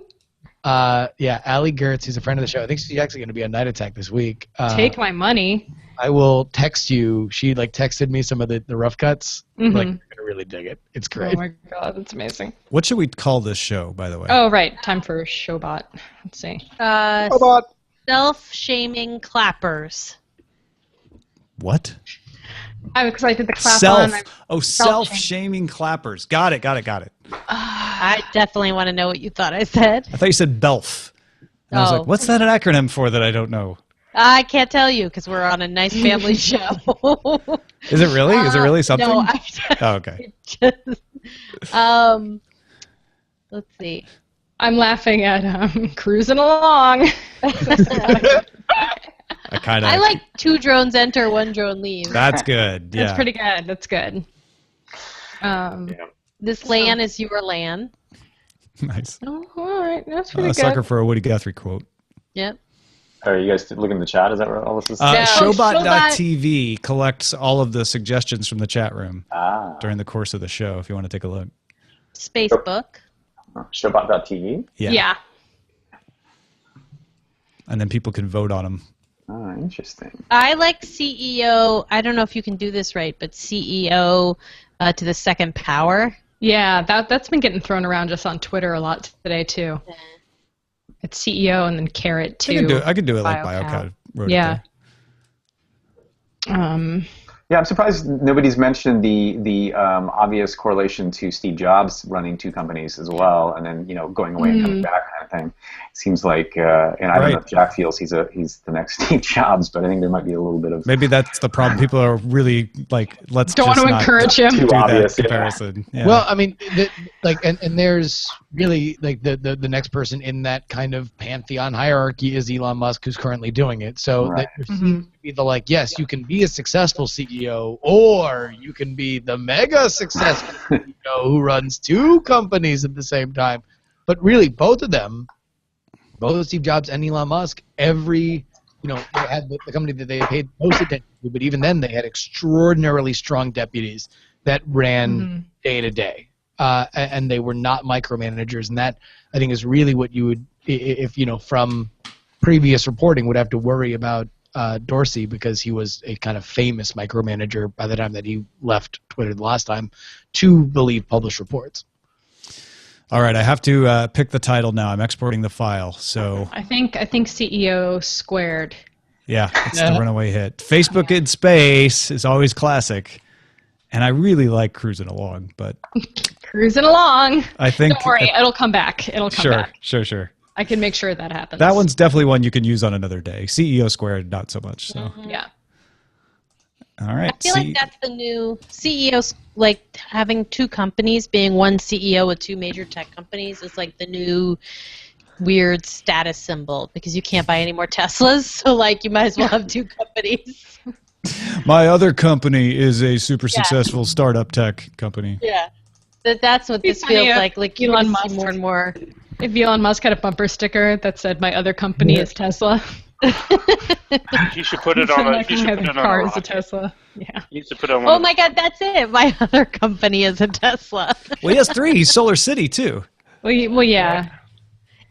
Yeah, Allie Gertz, who's a friend of the show. I think she's actually going to be on Night Attack this week. Take my money. I will text you. She texted me some of the rough cuts. Mm-hmm. You're gonna really dig it. It's great. Oh my God, that's amazing. What should we call this show, by the way? Oh right, time for Showbot. Let's see. Self-shaming clappers. What? Because I did the clap on. Self-shaming clappers. Got it. I definitely want to know what you thought I said. I thought you said BELF. And I was like, what's that an acronym for that I don't know? I can't tell you because we're on a nice family show. Is it really? Is it really something? No, okay. Let's see. I'm laughing at cruising along. I like 2 drones enter, 1 drone leave. That's good. Yeah. That's pretty good. That's good. This LAN is your LAN. Nice. Oh, all right. That's pretty good. Sucker for a Woody Guthrie quote. Yep. Are you guys looking in the chat? Is that what all this is? Showbot.tv collects all of the suggestions from the chat room during the course of the show, if you want to take a look. Spacebook. Showbot.tv? Yeah. And then people can vote on them. Oh, interesting. I like CEO. I don't know if you can do this right, but CEO to the second power. Yeah, that's been getting thrown around just on Twitter a lot today too. Yeah. It's CEO and then carrot too. I could do it like BioCat wrote it there. Yeah, I'm surprised nobody's mentioned the obvious correlation to Steve Jobs running 2 companies as well, and then going away and coming back kind of thing. It seems like, and I don't know if Jack feels he's the next Steve Jobs, but I think there might be a little bit of maybe that's the problem. People are really like, let's don't just want to encourage him. do obvious, that comparison. Yeah. Well, I mean, and there's really the next person in that kind of pantheon hierarchy is Elon Musk, who's currently doing it. So there seems to be the yes, you can be a successful CEO, or you can be the mega successful CEO who runs 2 companies at the same time. But really, both of them, both Steve Jobs and Elon Musk, they had the company that they paid most attention to, but even then they had extraordinarily strong deputies that ran day to day. And they were not micromanagers, and that I think is really what you would, if from previous reporting, would have to worry about Dorsey, because he was a kind of famous micromanager by the time that he left Twitter the last time, to believe published reports. All right, I have to pick the title now. I'm exporting the file, so I think CEO squared. Yeah, it's the runaway hit. Facebook in space is always classic. And I really like cruising along, but cruising along. I think don't worry, it'll come back. It'll come back. Sure. I can make sure that happens. That one's definitely one you can use on another day. CEO squared, not so much. So yeah. All right. I feel like that's the new CEOs, like having 2 companies, being one CEO with 2 major tech companies is like the new weird status symbol, because you can't buy any more Teslas, so you might as well have 2 companies. My other company is a super successful startup tech company. Yeah, that's what this feels like. Like Elon Musk, more and more. If Elon Musk had a bumper sticker that said "My other company is Tesla," he should put it on. My car is a Tesla. Yeah. He needs to put it on. Oh my God, that's it. My other company is a Tesla. Well, he has 3. He's Solar City too. Well, yeah.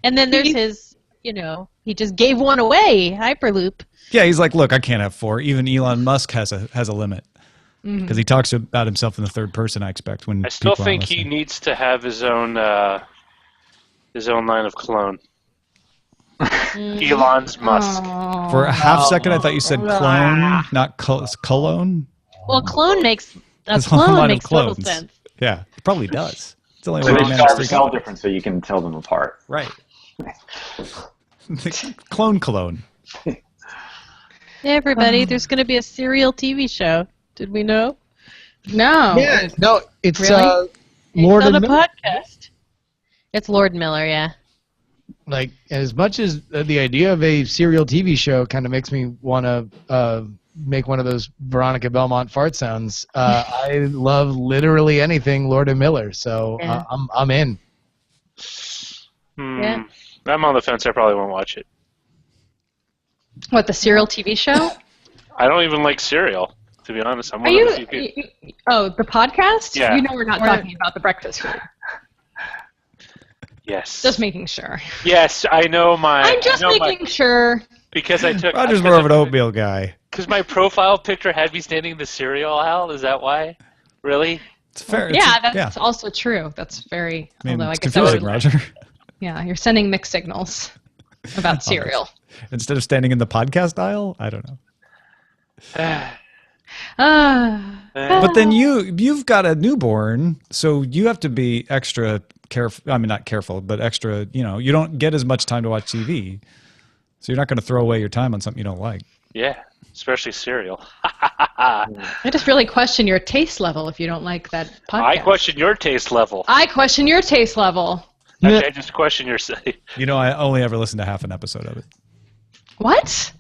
And then there's his he just gave one away, Hyperloop. Yeah, he's like, look, I can't have 4. Even Elon Musk has a limit. Because he talks about himself in the third person, I expect. When I still people aren't think he listening. needs to have his own line of clone. Elon's Musk. For a half second, I thought you said clone, not cologne. Well, clone makes His whole line of total clones. sense. Yeah, it probably does. It's the only So way they to manage spell 3 spell companies. different so you can tell them apart. Right. Cologne. Hey, everybody, there's going to be a serial TV show. Did we know? No. Yeah, no, it's Really? Lord It's on and a Miller. podcast. It's Lord Miller, yeah. Like, as much as the idea of a serial TV show kind of makes me want to make one of those Veronica Belmont fart sounds, I love literally anything Lord and Miller, so Yeah. I'm in. Yeah. I'm on the fence. I probably won't watch it. What, the serial TV show? I don't even like cereal, to be honest. I'm Are one of you? the few people. Oh, the podcast? Yeah. You know we're not talking about the breakfast food. Yes. Just making sure. Yes, I know my. I'm just I know making sure. because I took. Roger's more of an oatmeal guy. Because my profile picture had me standing in the cereal aisle. Is that why? Really? It's fair. Yeah, that's also true. That's very. I mean, although I it's guess that would. confusing, Roger. Yeah, you're sending mixed signals about cereal. Instead of standing in the podcast aisle, I don't know. But then you've got a newborn, so you have to be extra careful. I mean, not careful, but extra. You don't get as much time to watch TV, so you're not going to throw away your time on something you don't like. Yeah, especially cereal. I just really question your taste level if you don't like that podcast. I question your taste level. I question your taste level. Actually, I just question your. I only ever listened to half an episode of it. What?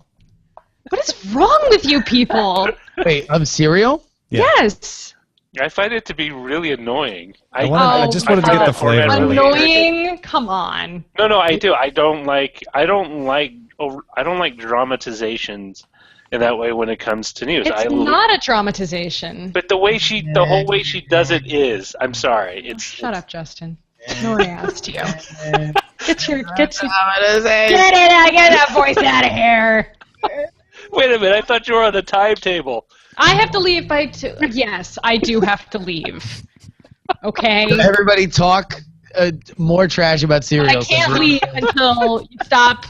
What is wrong with you people? Wait, of cereal? Yeah. Yes. I find it to be really annoying. I just wanted to find get the that format flavor. really Annoying? Come on. No, I do. I don't like dramatizations in that way when it comes to news. It's not a dramatization. But the whole way she does it is. I'm sorry. Shut up, Justin. Nobody asked you. Get that voice out of here. Wait a minute. I thought you were on the timetable. I have to leave by 2. Yes, I do have to leave. Okay. Everybody talk more trash about cereal. I can't leave until you stop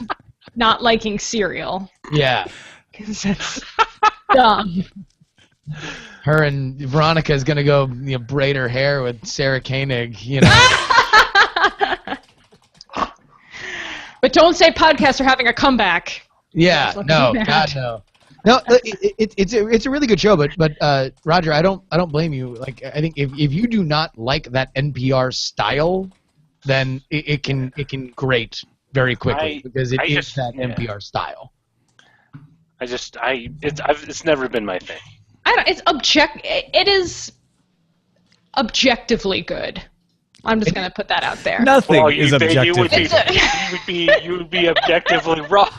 not liking cereal. Yeah. Because that's dumb. Her and Veronica is gonna go braid her hair with Sarah Koenig. But don't say podcasts are having a comeback. Yeah. No. Mad. God no. No, it's a really good show, but Roger, I don't blame you. Like, I think if you do not like that NPR style, then it can grate very quickly because it is that NPR style. It's never been my thing. It is objectively good. I'm just going to put that out there. Nothing is objective. You would be objectively wrong.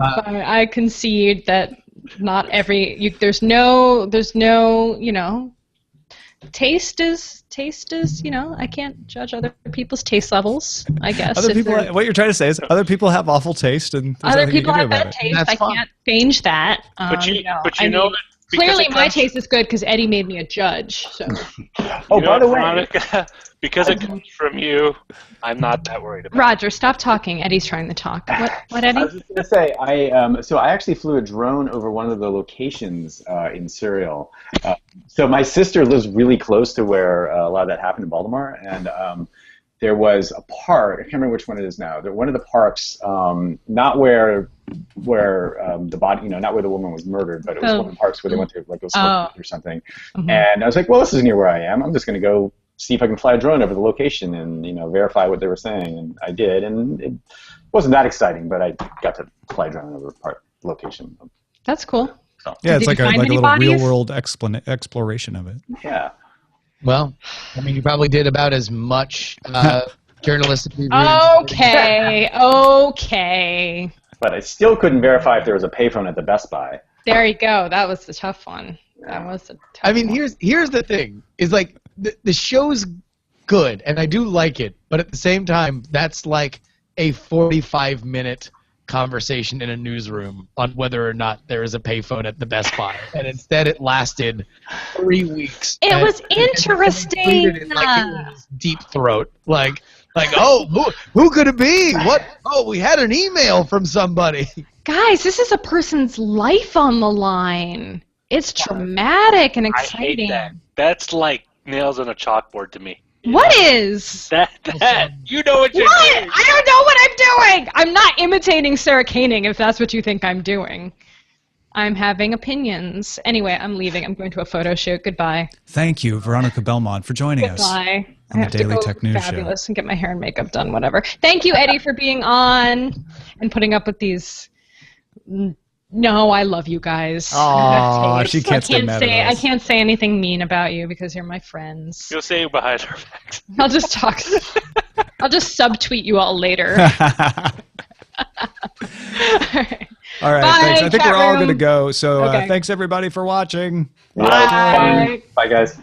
I concede that not every there's no taste is I can't judge other people's taste levels, I guess. What you're trying to say is other people have awful taste and there's other nothing you people can do have about bad it. taste. I can't change that. Clearly my taste is good because Eddie made me a judge. So. By the way, Veronica, because it comes from you, I'm not that worried about it. Roger, stop talking. Eddie's trying to talk. What Eddie? I was just going to say, I actually flew a drone over one of the locations in Serial. So my sister lives really close to where a lot of that happened in Baltimore, and there was a park. I can't remember which one it is now. One of the parks, not where the body, not where the woman was murdered, but it was one of the parks where they went to go smoke or something. Mm-hmm. And I was like, well, this is near where I am. I'm just going to go see if I can fly a drone over the location and verify what they were saying. And I did, and it wasn't that exciting, but I got to fly a drone over the location. That's cool. So. Yeah, it's like a little bodies? real-world exploration of it. Yeah. Well, I mean, you probably did about as much journalistic reviews. Okay. But I still couldn't verify if there was a payphone at the Best Buy. There you go. That was the tough one. Here's the thing: is like the show's good, and I do like it, but at the same time, that's like a 45-minute conversation in a newsroom on whether or not there is a payphone at the Best Buy, and instead it lasted 3 weeks. It was interesting. It like it was deep throat, like oh, who could it be? What? Oh, we had an email from somebody. Guys, this is a person's life on the line. It's traumatic and I exciting. hate that. That's like nails on a chalkboard to me. What is? That you know what you're What? doing. I don't know what I'm doing. I'm not imitating Sarah Koenig if that's what you think I'm doing. I'm having opinions. Anyway, I'm leaving. I'm going to a photo shoot. Goodbye. Thank you, Veronica Belmont, for joining us Goodbye. on I the have Daily to go Tech News Show. fabulous and get my hair and makeup done, whatever. Thank you, Eddie, for being on and putting up with these. No, I love you guys. Aw, she can't stay mad at us. I can't say anything mean about you because you're my friends. You'll say it behind our backs. I'll just talk. I'll just subtweet you all later. All right, Bye, thanks. I think chat we're all room. going to go. So Okay. thanks, everybody, for watching. Yeah, Bye. Bye, guys.